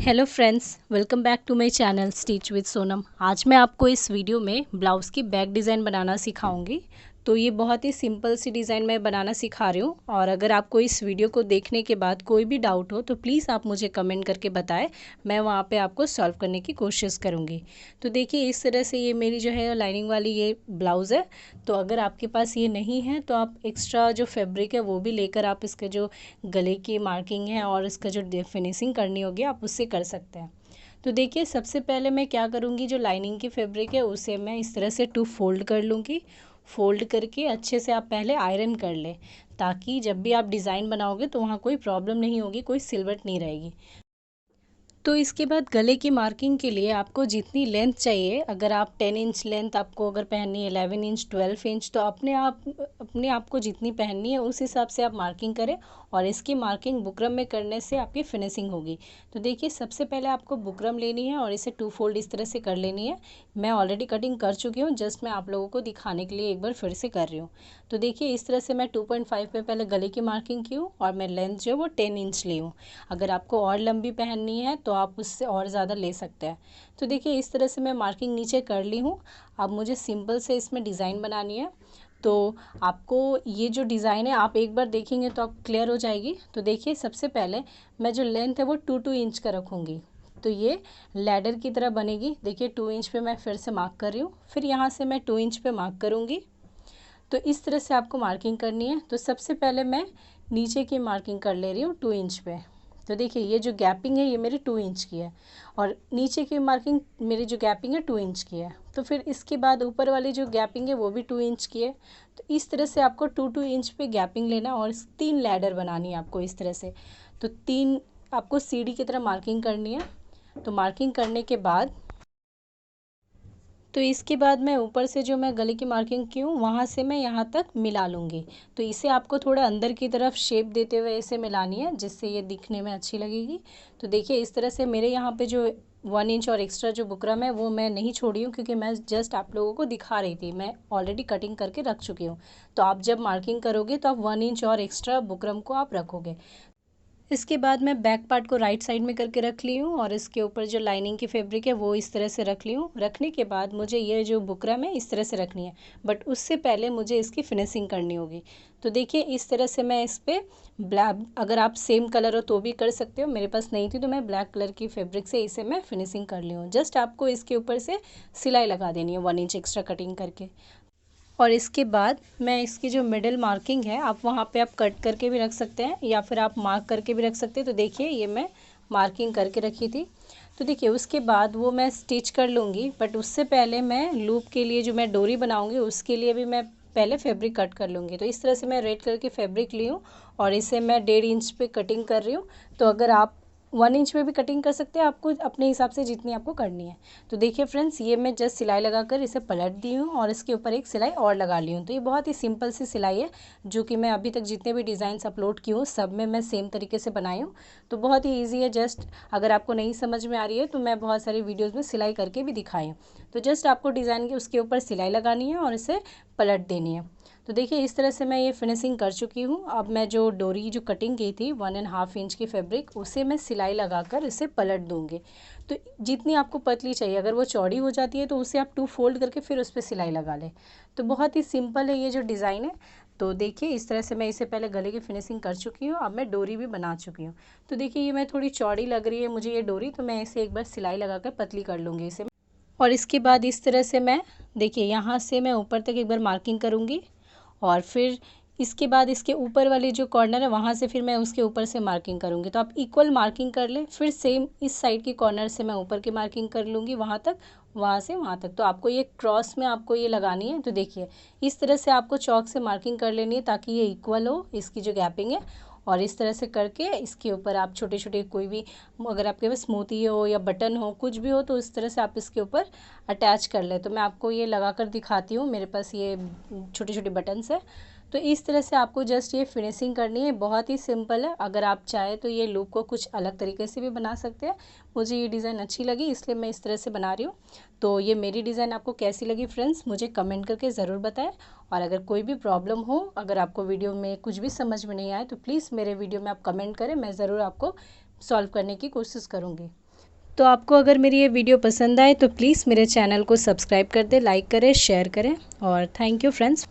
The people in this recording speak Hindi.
Hello friends, welcome back to my channel stitch with Sonam. आज मैं आपको इस वीडियो में ब्लाउज़ की बैक डिज़ाइन बनाना सिखाऊंगी। तो ये बहुत ही सिंपल सी डिज़ाइन मैं बनाना सिखा रही हूँ। और अगर आपको इस वीडियो को देखने के बाद कोई भी डाउट हो तो प्लीज़ आप मुझे कमेंट करके बताएं, मैं वहाँ पे आपको सॉल्व करने की कोशिश करूँगी। तो देखिए, इस तरह से ये मेरी जो है लाइनिंग वाली ये ब्लाउज़ है। तो अगर आपके पास ये नहीं है तो आप एक्स्ट्रा जो फैब्रिक है वो भी लेकर आप इसके जो गले की मार्किंग है और इसका जो फिनिशिंग करनी होगी आप उससे कर सकते हैं। तो देखिए, सबसे पहले मैं क्या करूँगी, जो लाइनिंग की फैब्रिक है उसे मैं इस तरह से 2 फोल्ड कर लूँगी। फोल्ड करके अच्छे से आप पहले आयरन कर लें, ताकि जब भी आप डिज़ाइन बनाओगे तो वहाँ कोई प्रॉब्लम नहीं होगी, कोई सिलवट नहीं रहेगी। तो इसके बाद गले की मार्किंग के लिए आपको जितनी लेंथ चाहिए, अगर आप 10 इंच लेंथ आपको अगर पहननी है, 11 इंच, 12 इंच, तो अपने आप को जितनी पहननी है उस हिसाब से आप मार्किंग करें। और इसकी मार्किंग बुकरम में करने से आपकी फिनिशिंग होगी। तो देखिए, सबसे पहले आपको बुकरम लेनी है और इसे 2 फोल्ड इस तरह से कर लेनी है। मैं ऑलरेडी कटिंग कर चुकी हूँ, जस्ट मैं आप लोगों को दिखाने के लिए एक बार फिर से कर रही हूँ। तो देखिए, इस तरह से मैं 2.5 पे पहले गले की मार्किंग की हूँ और मैं लेंथ जो है वो 10 इंच ली हूँ। अगर आपको और लंबी पहननी है तो आप उससे और ज़्यादा ले सकते हैं। तो देखिए, इस तरह से मैं मार्किंग नीचे कर ली हूँ। अब मुझे सिंपल से इसमें डिज़ाइन बनानी है। तो आपको ये जो डिज़ाइन है आप एक बार देखेंगे तो आप क्लियर हो जाएगी। तो देखिए, सबसे पहले मैं जो लेंथ है वो 2 इंच का रखूँगी। तो ये लैडर की तरह बनेगी। देखिए, 2 इंच पे मैं फिर से मार्क कर रही हूँ, फिर यहाँ से मैं 2 इंच पे मार्क करूँगी। तो इस तरह से आपको मार्किंग करनी है। तो सबसे पहले मैं नीचे की मार्किंग कर ले रही हूँ 2 इंच पे। तो देखिए, ये जो गैपिंग है ये मेरी 2 इंच की है और नीचे की मार्किंग मेरी जो गैपिंग है 2 इंच की है। तो फिर इसके बाद ऊपर वाली जो गैपिंग है वो भी 2 इंच की है। तो इस तरह से आपको 2 इंच पे गैपिंग लेना और 3 लैडर बनानी है आपको इस तरह से। तो 3 आपको सीढ़ी की तरह मार्किंग करनी है। तो मार्किंग करने के बाद तो इसके बाद मैं ऊपर से जो मैं गले की मार्किंग की हूँ वहाँ से मैं यहाँ तक मिला लूँगी। तो इसे आपको थोड़ा अंदर की तरफ शेप देते हुए इसे मिलानी है, जिससे ये दिखने में अच्छी लगेगी। तो देखिए, इस तरह से मेरे यहाँ पे जो 1 इंच और एक्स्ट्रा जो बुकरम है वो मैं नहीं छोड़ी हूँ, क्योंकि मैं जस्ट आप लोगों को दिखा रही थी। मैं ऑलरेडी कटिंग करके रख चुकी हूँ। तो आप जब मार्किंग करोगे तो आप 1 इंच और एक्स्ट्रा बुकरम को आप रखोगे। इसके बाद मैं बैक पार्ट को राइट साइड में करके रख ली हूँ और इसके ऊपर जो लाइनिंग की फैब्रिक है वो इस तरह से रख ली हूँ। रखने के बाद मुझे ये जो बुकरम है इस तरह से रखनी है, बट उससे पहले मुझे इसकी फिनिशिंग करनी होगी। तो देखिए, इस तरह से मैं इस पर ब्लैक, अगर आप सेम कलर हो तो भी कर सकते हो, मेरे पास नहीं थी तो मैं ब्लैक कलर की फैब्रिक से इसे मैं फिनिशिंग कर ली हूँ। जस्ट आपको इसके ऊपर से सिलाई लगा देनी है 1 इंच एक्स्ट्रा कटिंग करके। और इसके बाद मैं इसकी जो मिडिल मार्किंग है आप वहाँ पे आप कट करके भी रख सकते हैं या फिर आप मार्क करके भी रख सकते हैं। तो देखिए, ये मैं मार्किंग करके रखी थी। तो देखिए, उसके बाद वो मैं स्टिच कर लूँगी, बट उससे पहले मैं लूप के लिए जो मैं डोरी बनाऊँगी उसके लिए भी मैं पहले फैब्रिक कट कर लूँगी। तो इस तरह से मैं रेड कलर की फैब्रिक ली हूँ और इसे मैं 1.5 इंच पे कटिंग कर रही हूँ। तो अगर आप 1 इंच में भी कटिंग कर सकते हैं, आपको अपने हिसाब से जितनी आपको करनी है। तो देखिए फ्रेंड्स, ये मैं जस्ट सिलाई लगाकर इसे पलट दी हूँ और इसके ऊपर एक सिलाई और लगा ली हूँ। तो ये बहुत ही सिंपल सी सिलाई है, जो कि मैं अभी तक जितने भी डिज़ाइंस अपलोड की हूँ सब में मैं सेम तरीके से बनाई हूँ। तो बहुत ही ईजी है। जस्ट अगर आपको नहीं समझ में आ रही है तो मैं बहुत सारी वीडियोज़ में सिलाई करके भी दिखाई हूँ। तो जस्ट आपको डिज़ाइन की उसके ऊपर सिलाई लगानी है और इसे पलट देनी है। तो देखिए, इस तरह से मैं ये फिनिशिंग कर चुकी हूँ। अब मैं जो डोरी जो कटिंग की थी 1.5 इंच की फैब्रिक, उसे मैं सिलाई लगाकर इसे पलट दूँगी। तो जितनी आपको पतली चाहिए, अगर वो चौड़ी हो जाती है तो उसे आप 2 फोल्ड करके फिर उस पर सिलाई लगा लें। तो बहुत ही सिंपल है ये जो डिज़ाइन है। तो देखिए, इस तरह से मैं इसे पहले गले की फिनिशिंग कर चुकी हूँ। अब मैं डोरी भी बना चुकी हूँ। तो देखिए, ये मैं थोड़ी चौड़ी लग रही है मुझे ये डोरी, तो मैं इसे एक बार सिलाई लगाकर पतली कर लूँगी इसे। और इसके बाद इस तरह से मैं, देखिए, यहाँ से मैं ऊपर तक एक बार मार्किंग करूँगी और फिर इसके बाद इसके ऊपर वाली जो कॉर्नर है वहाँ से फिर मैं उसके ऊपर से मार्किंग करूँगी। तो आप इक्वल मार्किंग कर लें। फिर सेम इस साइड की कॉर्नर से मैं ऊपर की मार्किंग कर लूँगी वहाँ तक, वहाँ से वहाँ तक। तो आपको ये क्रॉस में आपको ये लगानी है। तो देखिए, इस तरह से आपको चॉक से मार्किंग कर लेनी है ताकि ये इक्वल हो इसकी जो गैपिंग है। और इस तरह से करके इसके ऊपर आप छोटे छोटे कोई भी, अगर आपके पास मोती हो या बटन हो, कुछ भी हो, तो इस तरह से आप इसके ऊपर अटैच कर लें। तो मैं आपको ये लगा कर दिखाती हूँ। मेरे पास ये छोटे छोटे बटन्स है। तो इस तरह से आपको जस्ट ये फिनिशिंग करनी है। बहुत ही सिंपल है। अगर आप चाहे तो ये लूप को कुछ अलग तरीके से भी बना सकते हैं। मुझे ये डिज़ाइन अच्छी लगी इसलिए मैं इस तरह से बना रही हूँ। तो ये मेरी डिज़ाइन आपको कैसी लगी फ्रेंड्स, मुझे कमेंट करके ज़रूर बताएं। और अगर कोई भी प्रॉब्लम हो, अगर आपको वीडियो में कुछ भी समझ में नहीं आए, तो प्लीज़ मेरे वीडियो में आप कमेंट करें, मैं ज़रूर आपको सॉल्व करने की कोशिश करूँगी। तो आपको अगर मेरी ये वीडियो पसंद आए तो प्लीज़ मेरे चैनल को सब्सक्राइब कर दें, लाइक करें, शेयर करें और थैंक यू फ्रेंड्स।